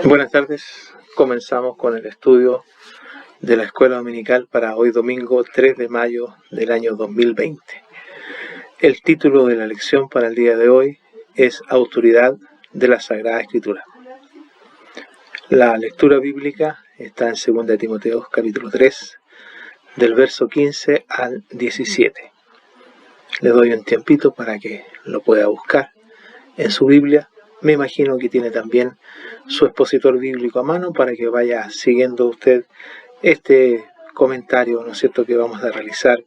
Buenas tardes, comenzamos con el estudio de la Escuela Dominical para hoy domingo 3 de mayo del año 2020. El título de la lección para el día de hoy es Autoridad de la Sagrada Escritura. La lectura bíblica está en 2 Timoteo capítulo 3, del verso 15 al 17. Le doy un tiempito para que lo pueda buscar en su Biblia. Me imagino que tiene también su expositor bíblico a mano para que vaya siguiendo usted este comentario, ¿no es cierto?, que vamos a realizar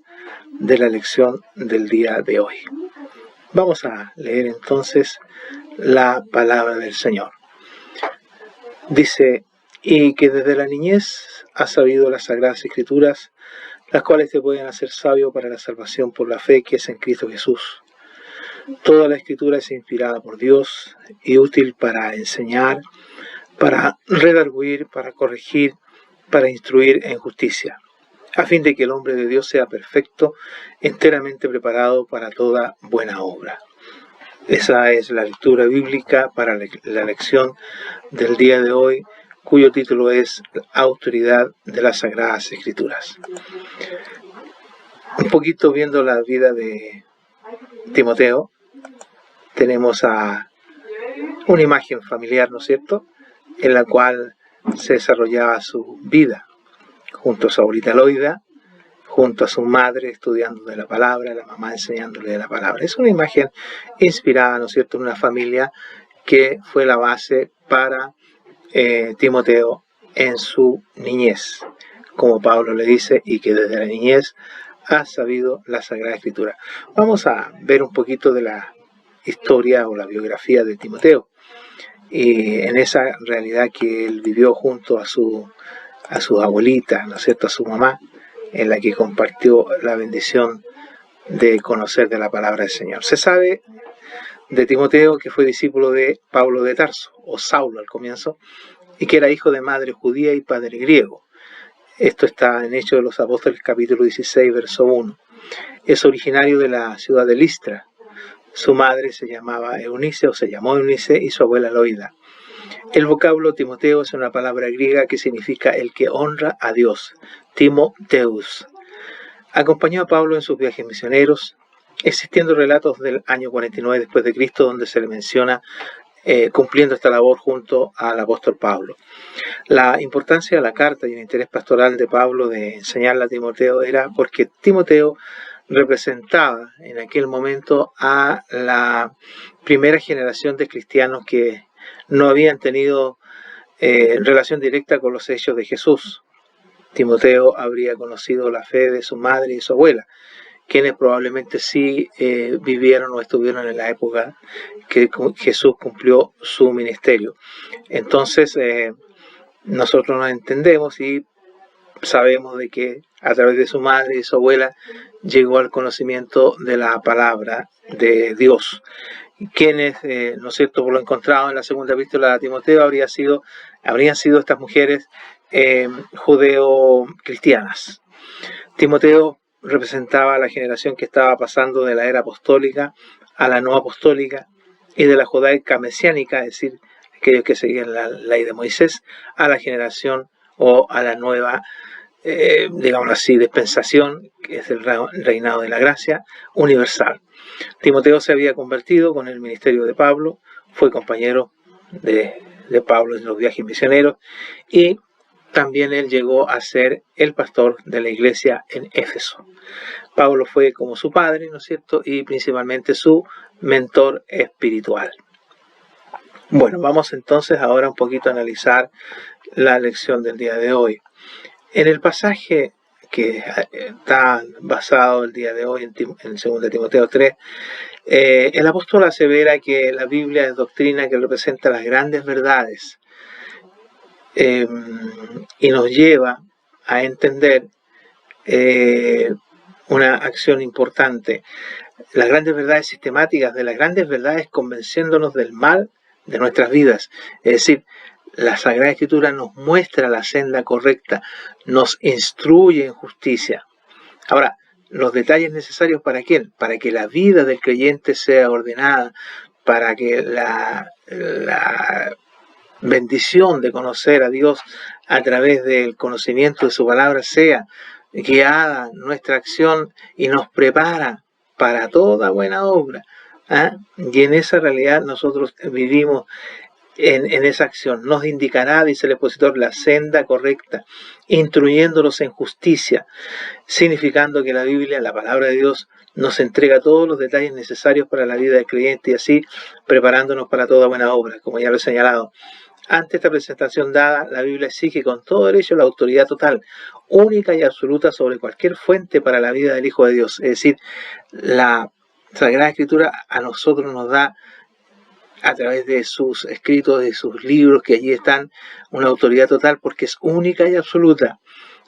de la lección del día de hoy. Vamos a leer entonces la palabra del Señor. Dice: y que desde la niñez has sabido las Sagradas Escrituras, las cuales te pueden hacer sabio para la salvación por la fe que es en Cristo Jesús. Toda la Escritura es inspirada por Dios y útil para enseñar, para redarguir, para corregir, para instruir en justicia, a fin de que el hombre de Dios sea perfecto, enteramente preparado para toda buena obra. Esa es la lectura bíblica para la lección del día de hoy, cuyo título es Autoridad de las Sagradas Escrituras. Un poquito viendo la vida de Timoteo, tenemos a una imagen familiar, ¿no es cierto?, en la cual se desarrollaba su vida, junto a su abuelita Loida, junto a su madre estudiando de la palabra, la mamá enseñándole de la palabra. Es una imagen inspirada, ¿no es cierto?, en una familia que fue la base para Timoteo en su niñez, como Pablo le dice, y que desde la niñez ha sabido la Sagrada Escritura. Vamos a ver un poquito de la historia o la biografía de Timoteo, y en esa realidad que él vivió junto a su abuelita, ¿no es cierto?, a su mamá, en la que compartió la bendición de conocer de la palabra del Señor. Se sabe de Timoteo que fue discípulo de Pablo de Tarso, o Saulo al comienzo, y que era hijo de madre judía y padre griego. Esto está en Hechos de los Apóstoles capítulo 16, verso 1. Es originario de la ciudad de Listra. Su madre se llamaba Eunice, o se llamó Eunice, y su abuela Loida. El vocablo Timoteo es una palabra griega que significa el que honra a Dios, Timoteus. Acompañó a Pablo en sus viajes misioneros, existiendo relatos del año 49 después de Cristo donde se le menciona cumpliendo esta labor junto al apóstol Pablo. La importancia de la carta y el interés pastoral de Pablo de enseñarla a Timoteo era porque Timoteo representaba en aquel momento a la primera generación de cristianos que no habían tenido relación directa con los hechos de Jesús. Timoteo habría conocido la fe de su madre y su abuela, quienes probablemente sí vivieron o estuvieron en la época que Jesús cumplió su ministerio. Entonces nosotros nos entendemos y sabemos de que a través de su madre y su abuela llegó al conocimiento de la palabra de Dios. Quienes, ¿no es cierto?, por lo encontrado en la segunda epístola de Timoteo habrían sido estas mujeres judeo-cristianas. Timoteo representaba a la generación que estaba pasando de la era apostólica a la no apostólica y de la judaica mesiánica, es decir, aquellos que seguían la ley de Moisés, a la generación o a la nueva, digamos así, dispensación, que es el reinado de la gracia universal. Timoteo se había convertido con el ministerio de Pablo, fue compañero de Pablo en los viajes misioneros, y también él llegó a ser el pastor de la iglesia en Éfeso. Pablo fue como su padre, ¿no es cierto?, y principalmente su mentor espiritual. Bueno, vamos entonces ahora un poquito a analizar la lección del día de hoy. En el pasaje que está basado el día de hoy en 2 Timoteo 3, el apóstol asevera que la Biblia es doctrina que representa las grandes verdades y nos lleva a entender una acción importante. Las grandes verdades sistemáticas de las grandes verdades convenciéndonos del mal de nuestras vidas. Es decir, la Sagrada Escritura nos muestra la senda correcta, nos instruye en justicia. Ahora, los detalles necesarios ¿para qué? Para que la vida del creyente sea ordenada, para que la bendición de conocer a Dios a través del conocimiento de su palabra sea guiada nuestra acción y nos prepara para toda buena obra. Y en esa realidad nosotros vivimos en esa acción. Nos indicará, dice el expositor, la senda correcta, instruyéndolos en justicia, significando que la Biblia, la palabra de Dios, nos entrega todos los detalles necesarios para la vida del creyente y así preparándonos para toda buena obra, como ya lo he señalado. Ante esta presentación dada, la Biblia exige con todo derecho la autoridad total, única y absoluta sobre cualquier fuente para la vida del Hijo de Dios. Es decir, la Sagrada Escritura a nosotros nos da, a través de sus escritos, de sus libros que allí están, una autoridad total porque es única y absoluta.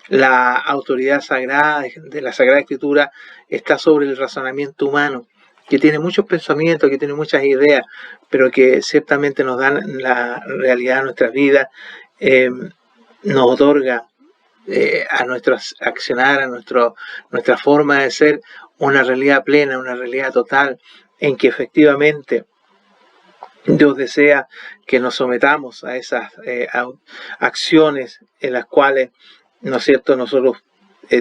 La autoridad sagrada de la Sagrada Escritura está sobre el razonamiento humano, que tiene muchos pensamientos, que tiene muchas ideas, pero que ciertamente nos dan la realidad de nuestras vidas, nos otorga a nuestro accionar, a nuestra forma de ser, una realidad plena, una realidad total, en que efectivamente Dios desea que nos sometamos a esas acciones en las cuales, ¿no es cierto?, nosotros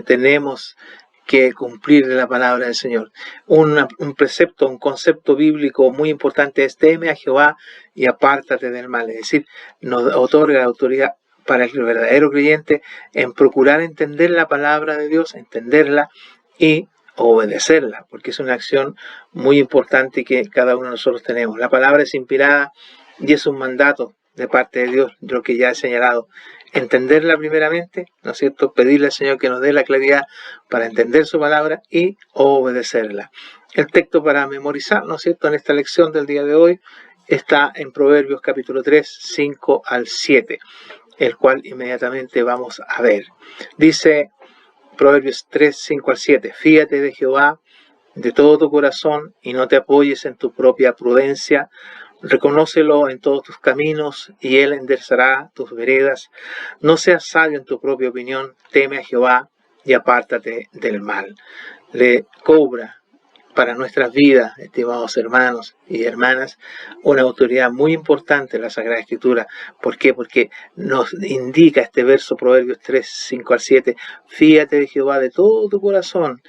tenemos que cumplir la palabra del Señor. Un precepto, un concepto bíblico muy importante es: teme a Jehová y apártate del mal. Es decir, nos otorga la autoridad para el verdadero creyente en procurar entender la palabra de Dios, entenderla y obedecerla, porque es una acción muy importante que cada uno de nosotros tenemos. La palabra es inspirada y es un mandato de parte de Dios, lo que ya he señalado. Entenderla primeramente, ¿no es cierto?, pedirle al Señor que nos dé la claridad para entender su palabra y obedecerla. El texto para memorizar, ¿no es cierto?, en esta lección del día de hoy está en Proverbios capítulo 3, 5 al 7, el cual inmediatamente vamos a ver. Dice Proverbios 3, 5 al 7, fíate de Jehová de todo tu corazón y no te apoyes en tu propia prudencia. Reconócelo en todos tus caminos y Él enderezará tus veredas. No seas sabio en tu propia opinión, teme a Jehová y apártate del mal. Le cobra para nuestras vidas, estimados hermanos y hermanas, una autoridad muy importante en la Sagrada Escritura. ¿Por qué? Porque nos indica este verso, Proverbios 3, 5 al 7, fíate de Jehová de todo tu corazón,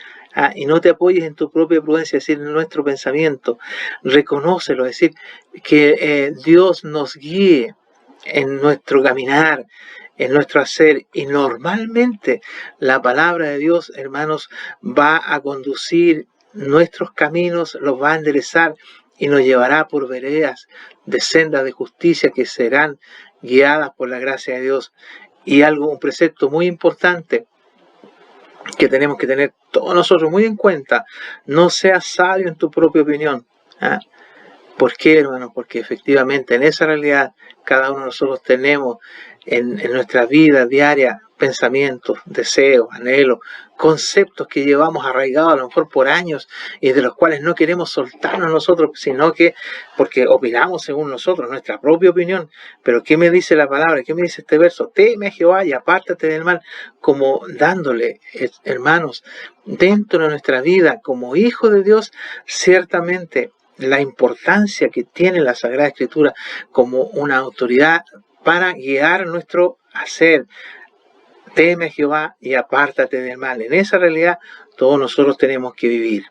y no te apoyes en tu propia prudencia, es decir, en nuestro pensamiento. Reconócelo, es decir, que Dios nos guíe en nuestro caminar, en nuestro hacer, y normalmente la palabra de Dios, hermanos, va a conducir nuestros caminos, los va a enderezar y nos llevará por veredas de sendas de justicia que serán guiadas por la gracia de Dios. Y un precepto muy importante que tenemos que tener todos nosotros muy en cuenta: no seas sabio en tu propia opinión. ¿Por qué, hermanos? Porque efectivamente en esa realidad cada uno de nosotros tenemos en nuestra vida diaria pensamientos, deseos, anhelos, conceptos que llevamos arraigados a lo mejor por años y de los cuales no queremos soltarnos nosotros, sino que porque opinamos según nosotros, nuestra propia opinión. Pero ¿qué me dice la palabra? ¿Qué me dice este verso? Teme a Jehová y apártate del mal, como dándole, hermanos, dentro de nuestra vida como hijo de Dios, ciertamente la importancia que tiene la Sagrada Escritura como una autoridad para guiar nuestro hacer. Teme a Jehová y apártate del mal. En esa realidad todos nosotros tenemos que vivir.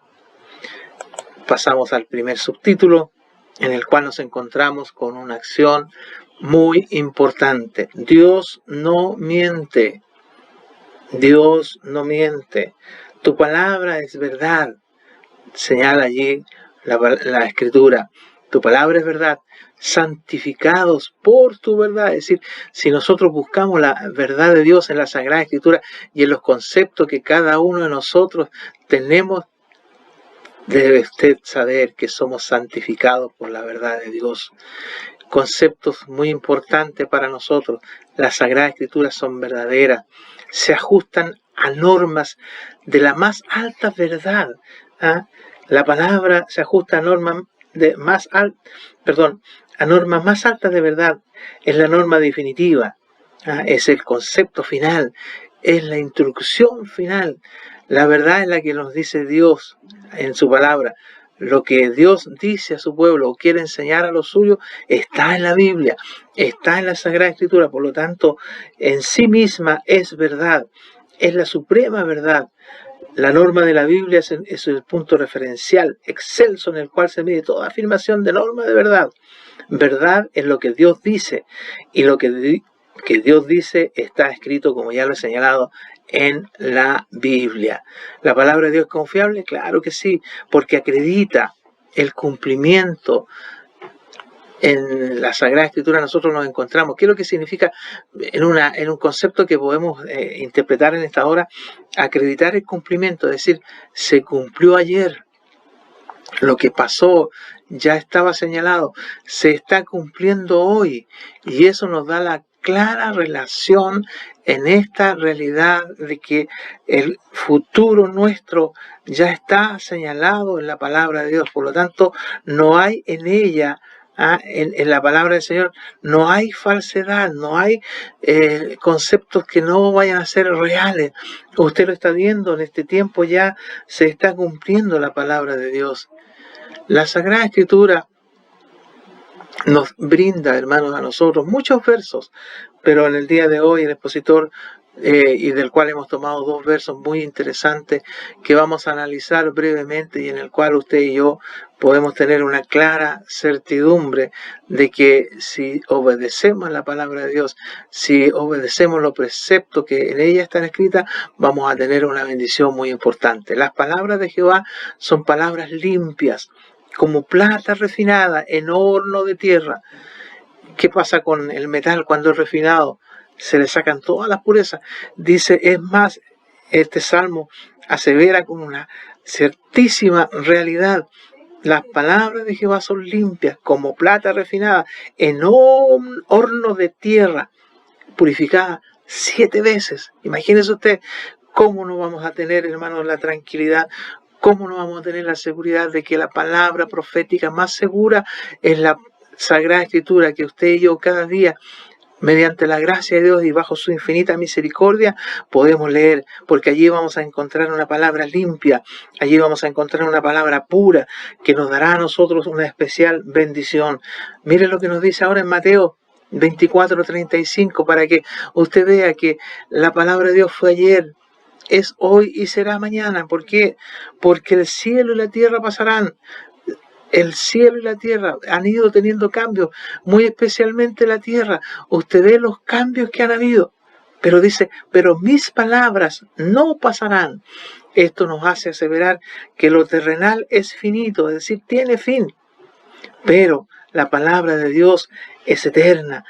Pasamos al primer subtítulo, en el cual nos encontramos con una acción muy importante. Dios no miente. Dios no miente. Tu palabra es verdad. Señala allí la Escritura. Tu palabra es verdad. Santificados por tu verdad. Es decir, si nosotros buscamos la verdad de Dios en la Sagrada Escritura y en los conceptos que cada uno de nosotros tenemos, debe usted saber que somos santificados por la verdad de Dios. Conceptos muy importantes para nosotros. Las Sagradas Escrituras son verdaderas. Se ajustan a normas de la más alta verdad. La palabra se ajusta a normas más altas de verdad. Es la norma definitiva, es el concepto final, es la instrucción final. La verdad es la que nos dice Dios en su palabra. lo que Dios dice a su pueblo o quiere enseñar a los suyos está en la Biblia, está en la Sagrada Escritura. Por lo tanto, en sí misma es verdad, es la suprema verdad. La norma de la Biblia es el punto referencial, excelso, en el cual se mide toda afirmación de norma de verdad. Verdad es lo que Dios dice, y lo que Dios dice está escrito, como ya lo he señalado, en la Biblia. ¿La palabra de Dios es confiable? Claro que sí, porque acredita el cumplimiento. En la Sagrada Escritura nosotros nos encontramos. ¿Qué es lo que significa en un concepto que podemos interpretar en esta hora? Acreditar el cumplimiento, es decir, se cumplió ayer. Lo que pasó ya estaba señalado, se está cumpliendo hoy, y eso nos da la clara relación en esta realidad de que el futuro nuestro ya está señalado en la palabra de Dios. Por lo tanto, no hay en ella, en la palabra del Señor, no hay falsedad, no hay conceptos que no vayan a ser reales. Usted lo está viendo, en este tiempo ya se está cumpliendo la palabra de Dios. La Sagrada Escritura nos brinda, hermanos, a nosotros muchos versos, pero en el día de hoy el expositor, y del cual hemos tomado dos versos muy interesantes que vamos a analizar brevemente, y en el cual usted y yo podemos tener una clara certidumbre de que si obedecemos la palabra de Dios, si obedecemos los preceptos que en ella están escritas, vamos a tener una bendición muy importante. Las palabras de Jehová son palabras limpias, como plata refinada en horno de tierra. ¿Qué pasa con el metal cuando es refinado? Se le sacan todas las purezas. Dice, es más, este salmo asevera con una certísima realidad: las palabras de Jehová son limpias, como plata refinada en horno de tierra, purificada 7 veces. Imagínese usted cómo no vamos a tener, hermanos, la tranquilidad. ¿Cómo no vamos a tener la seguridad de que la palabra profética más segura es la Sagrada Escritura, que usted y yo cada día, mediante la gracia de Dios y bajo su infinita misericordia, podemos leer? Porque allí vamos a encontrar una palabra limpia, allí vamos a encontrar una palabra pura, que nos dará a nosotros una especial bendición. Mire lo que nos dice ahora en Mateo 24:35, para que usted vea que la palabra de Dios fue ayer, es hoy y será mañana. ¿Por qué? Porque el cielo y la tierra pasarán. El cielo y la tierra han ido teniendo cambios, muy especialmente la tierra. Usted ve los cambios que han habido, pero dice, pero mis palabras no pasarán. Esto nos hace aseverar que lo terrenal es finito, es decir, tiene fin, pero la palabra de Dios es eterna.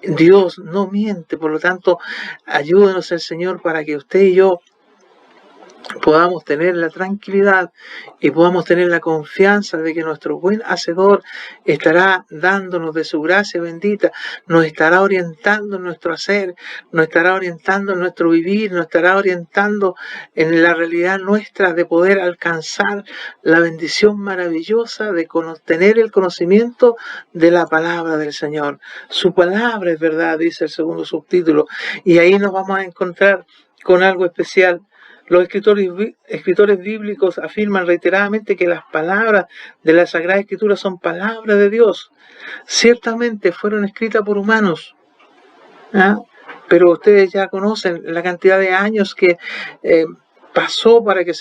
Dios no miente. Por lo tanto, ayúdenos el Señor para que usted y yo podamos tener la tranquilidad y podamos tener la confianza de que nuestro buen Hacedor estará dándonos de su gracia bendita, nos estará orientando en nuestro hacer, nos estará orientando en nuestro vivir, nos estará orientando en la realidad nuestra de poder alcanzar la bendición maravillosa de tener el conocimiento de la palabra del Señor. Su palabra es verdad, dice el segundo subtítulo, y ahí nos vamos a encontrar con algo especial. Los escritores bíblicos afirman reiteradamente que las palabras de la Sagrada Escritura son palabras de Dios. Ciertamente fueron escritas por humanos, pero ustedes ya conocen la cantidad de años que pasó para que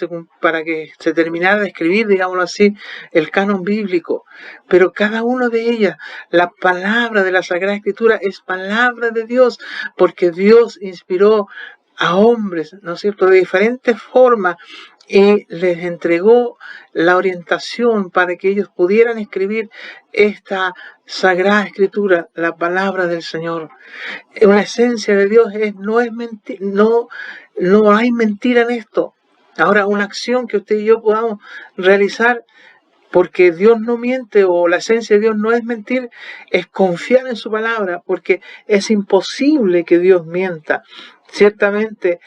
se terminara de escribir, digámoslo así, el canon bíblico. Pero cada una de ellas, la palabra de la Sagrada Escritura es palabra de Dios, porque Dios inspiró a hombres, ¿no es cierto?, de diferentes formas, y les entregó la orientación para que ellos pudieran escribir esta Sagrada Escritura, la palabra del Señor. Una esencia de Dios no hay mentira en esto. Ahora, una acción que usted y yo podamos realizar, porque Dios no miente, o la esencia de Dios no es mentir, es confiar en su palabra, porque es imposible que Dios mienta. Ciertamente,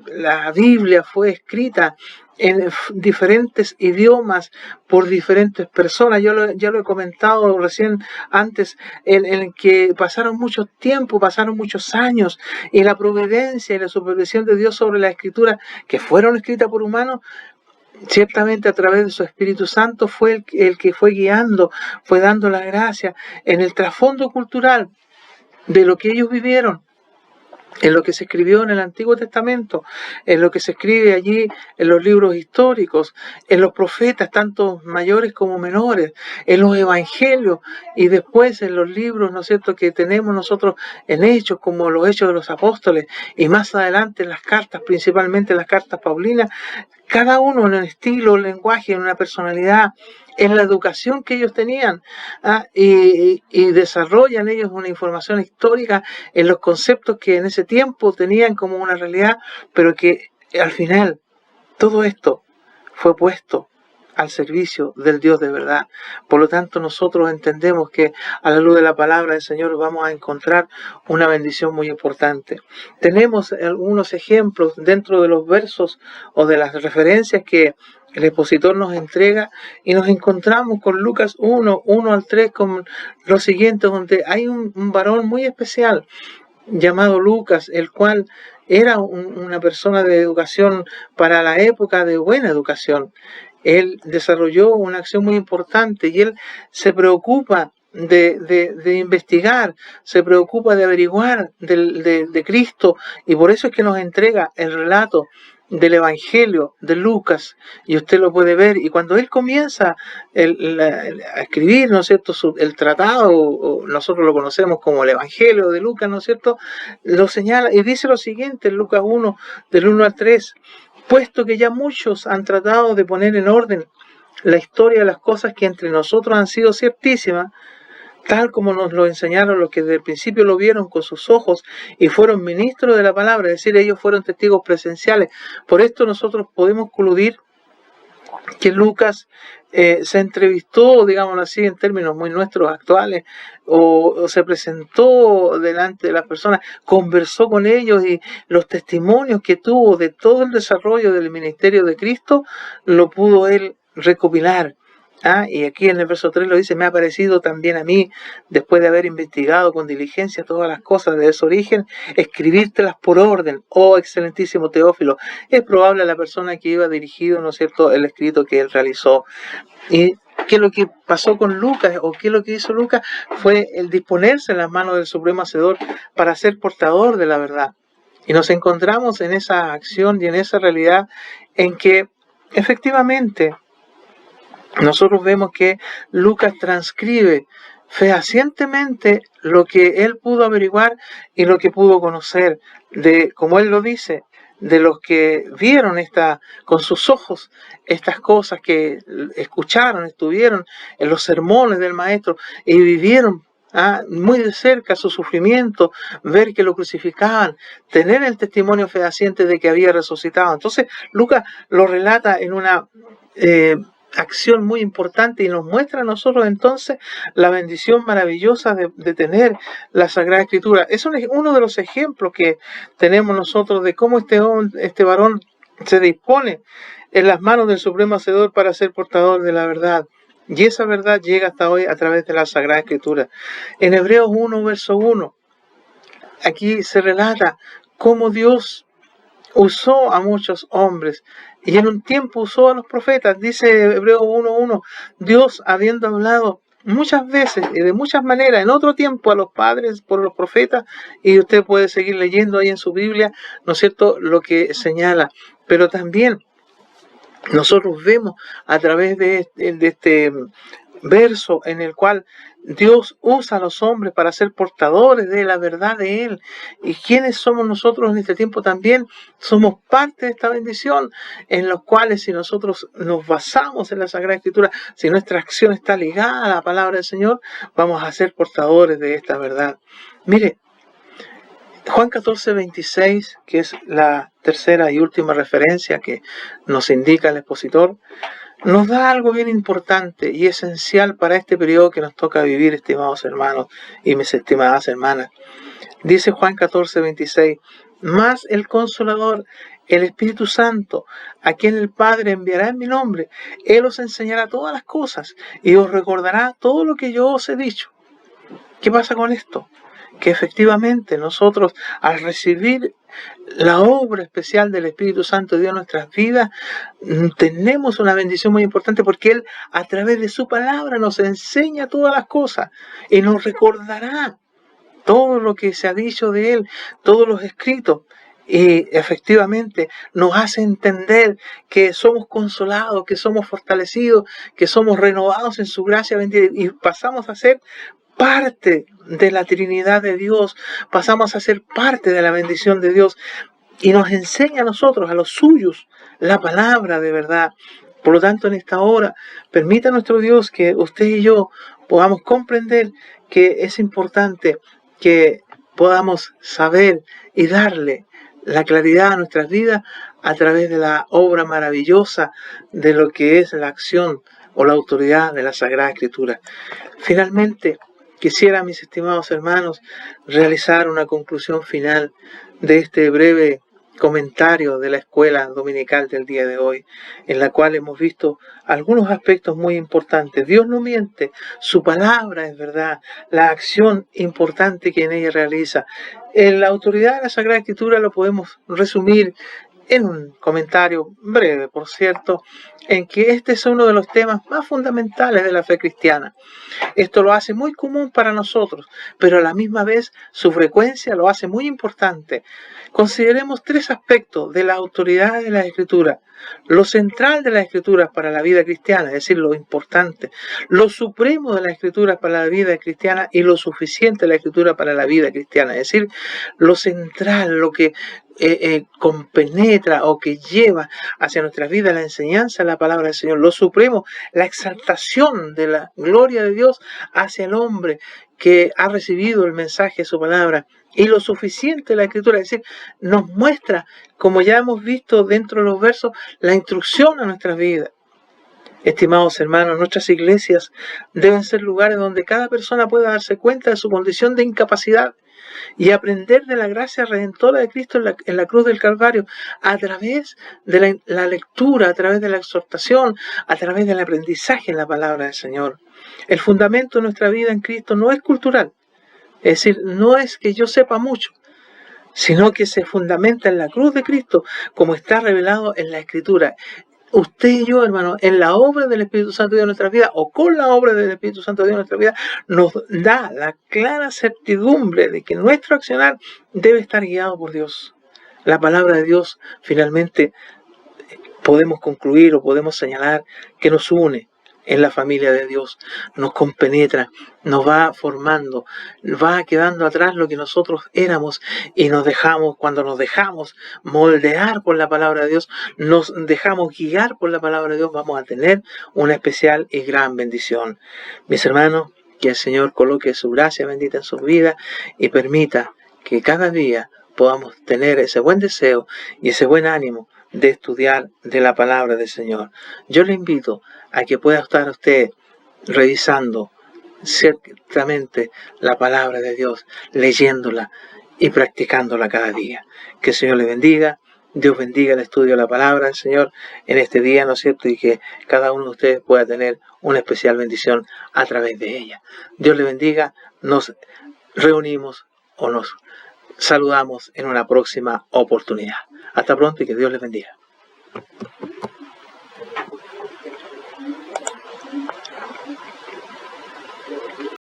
la Biblia fue escrita en diferentes idiomas por diferentes personas. Ya lo he comentado recién antes, en que pasaron mucho tiempo, pasaron muchos años, y la providencia y la supervisión de Dios sobre la Escritura, que fueron escritas por humanos, ciertamente a través de su Espíritu Santo fue el que fue guiando, fue dando la gracia en el trasfondo cultural de lo que ellos vivieron, en lo que se escribió en el Antiguo Testamento, en lo que se escribe allí en los libros históricos, en los profetas, tanto mayores como menores, en los evangelios y después en los libros, ¿no es cierto?, que tenemos nosotros en Hechos, como los Hechos de los Apóstoles, y más adelante en las cartas, principalmente las cartas paulinas, cada uno en el estilo, el lenguaje, en una personalidad, en la educación que ellos tenían, y desarrollan ellos una información histórica en los conceptos que en ese tiempo tenían como una realidad, pero que al final todo esto fue puesto al servicio del Dios de verdad. Por lo tanto, nosotros entendemos que a la luz de la palabra del Señor vamos a encontrar una bendición muy importante. Tenemos algunos ejemplos dentro de los versos o de las referencias que el expositor nos entrega, y nos encontramos con Lucas 1 al 3, con lo siguiente, donde hay un varón muy especial llamado Lucas, el cual era una persona de educación para la época, de buena educación. Él desarrolló una acción muy importante y él se preocupa de investigar, se preocupa de averiguar de Cristo, y por eso es que nos entrega el relato del Evangelio de Lucas, y usted lo puede ver. Y cuando él comienza a escribir, ¿no es cierto?, el tratado, o nosotros lo conocemos como el Evangelio de Lucas, ¿no es cierto?, lo señala y dice lo siguiente en Lucas 1, del 1 al 3, puesto que ya muchos han tratado de poner en orden la historia de las cosas que entre nosotros han sido ciertísimas, tal como nos lo enseñaron los que desde el principio lo vieron con sus ojos y fueron ministros de la palabra, es decir, ellos fueron testigos presenciales. Por esto nosotros podemos concluir que Lucas se entrevistó, digámoslo así, en términos muy nuestros actuales, o se presentó delante de las personas, conversó con ellos, y los testimonios que tuvo de todo el desarrollo del ministerio de Cristo lo pudo él recopilar. Y aquí en el verso 3 lo dice: me ha parecido también a mí, después de haber investigado con diligencia todas las cosas de su origen, escribírtelas por orden, oh excelentísimo Teófilo. Es probable a la persona que iba dirigido, ¿no es cierto?, el escrito que él realizó. Y qué es lo que pasó con Lucas, o qué es lo que hizo Lucas, fue el disponerse en las manos del Supremo Hacedor para ser portador de la verdad. Y nos encontramos en esa acción y en esa realidad en que efectivamente nosotros vemos que Lucas transcribe fehacientemente lo que él pudo averiguar y lo que pudo conocer de, como él lo dice, de los que vieron con sus ojos estas cosas, que escucharon, estuvieron en los sermones del maestro y vivieron muy de cerca su sufrimiento, ver que lo crucificaban, tener el testimonio fehaciente de que había resucitado. Entonces Lucas lo relata en una acción muy importante, y nos muestra a nosotros entonces la bendición maravillosa de tener la Sagrada Escritura. Es uno de los ejemplos que tenemos nosotros de cómo este varón se dispone en las manos del Supremo Hacedor para ser portador de la verdad. Y esa verdad llega hasta hoy a través de la Sagrada Escritura. En Hebreos 1, verso 1, aquí se relata cómo Dios usó a muchos hombres, y en un tiempo usó a los profetas. Dice Hebreos 1:1, Dios, habiendo hablado muchas veces y de muchas maneras en otro tiempo a los padres por los profetas, y usted puede seguir leyendo ahí en su Biblia, ¿no es cierto?, lo que señala. Pero también nosotros vemos a través de este verso en el cual Dios usa a los hombres para ser portadores de la verdad de Él. ¿Y quiénes somos nosotros en este tiempo? También somos parte de esta bendición, en los cuales, si nosotros nos basamos en la Sagrada Escritura, si nuestra acción está ligada a la palabra del Señor, vamos a ser portadores de esta verdad. Mire, Juan 14:26, que es la tercera y última referencia que nos indica el expositor, nos da algo bien importante y esencial para este periodo que nos toca vivir, estimados hermanos y mis estimadas hermanas. Dice Juan 14:26, mas el Consolador, el Espíritu Santo, a quien el Padre enviará en mi nombre, Él os enseñará todas las cosas y os recordará todo lo que yo os he dicho. ¿Qué pasa con esto? que efectivamente nosotros, al recibir la obra especial del Espíritu Santo de Dios en nuestras vidas, tenemos una bendición muy importante, porque Él a través de su palabra nos enseña todas las cosas y nos recordará todo lo que se ha dicho de Él, todos los escritos. Y efectivamente nos hace entender que somos consolados, que somos fortalecidos, que somos renovados en su gracia bendita, y pasamos a ser parte de la Trinidad de Dios, pasamos a ser parte de la bendición de Dios, y nos enseña a nosotros, a los suyos, la palabra de verdad. Por lo tanto, en esta hora, permita a nuestro Dios que usted y yo podamos comprender que es importante que podamos saber y darle la claridad a nuestras vidas a través de la obra maravillosa de lo que es la acción o la autoridad de la Sagrada Escritura. Finalmente, quisiera, mis estimados hermanos, realizar una conclusión final de este breve comentario de la escuela dominical del día de hoy, en la cual hemos visto algunos aspectos muy importantes. Dios no miente, su palabra es verdad, la acción importante que en ella realiza. En la autoridad de la Sagrada Escritura lo podemos resumir en un comentario breve, por cierto, en que este es uno de los temas más fundamentales de la fe cristiana. Esto lo hace muy común para nosotros, pero a la misma vez su frecuencia lo hace muy importante. Consideremos tres aspectos de la autoridad de la Escritura: lo central de la Escritura para la vida cristiana, es decir, lo importante; lo supremo de la Escritura para la vida cristiana; y lo suficiente de la Escritura para la vida cristiana, es decir, lo central, lo que compenetra o que lleva hacia nuestras vidas la enseñanza de la palabra del Señor; lo supremo, la exaltación de la gloria de Dios hacia el hombre que ha recibido el mensaje de su palabra; y lo suficiente de la Escritura, es decir, nos muestra, como ya hemos visto dentro de los versos, la instrucción a nuestras vidas. Estimados hermanos, nuestras iglesias deben ser lugares donde cada persona pueda darse cuenta de su condición de incapacidad y aprender de la gracia redentora de Cristo en la cruz del Calvario, a través de la lectura, a través de la exhortación, a través del aprendizaje en la palabra del Señor. El fundamento de nuestra vida en Cristo no es cultural, es decir, no es que yo sepa mucho, sino que se fundamenta en la cruz de Cristo, como está revelado en la Escritura. Usted y yo, hermano, en la obra del Espíritu Santo de Dios en nuestra vida, o con la obra del Espíritu Santo de Dios en nuestra vida, nos da la clara certidumbre de que nuestro accionar debe estar guiado por Dios. La palabra de Dios, finalmente, podemos concluir o podemos señalar que nos une en la familia de Dios, nos compenetra, nos va formando, va quedando atrás lo que nosotros éramos, y nos dejamos, cuando nos dejamos moldear por la palabra de Dios, nos dejamos guiar por la palabra de Dios, vamos a tener una especial y gran bendición. Mis hermanos, que el Señor coloque su gracia bendita en sus vidas y permita que cada día podamos tener ese buen deseo y ese buen ánimo de estudiar de la palabra del Señor. Yo le invito a que pueda estar usted revisando ciertamente la palabra de Dios, leyéndola y practicándola cada día. Que el Señor le bendiga. Dios bendiga el estudio de la palabra del Señor en este día, ¿no es cierto? Y que cada uno de ustedes pueda tener una especial bendición a través de ella. Dios le bendiga. Nos reunimos o nos saludamos en una próxima oportunidad. Hasta pronto y que Dios les bendiga.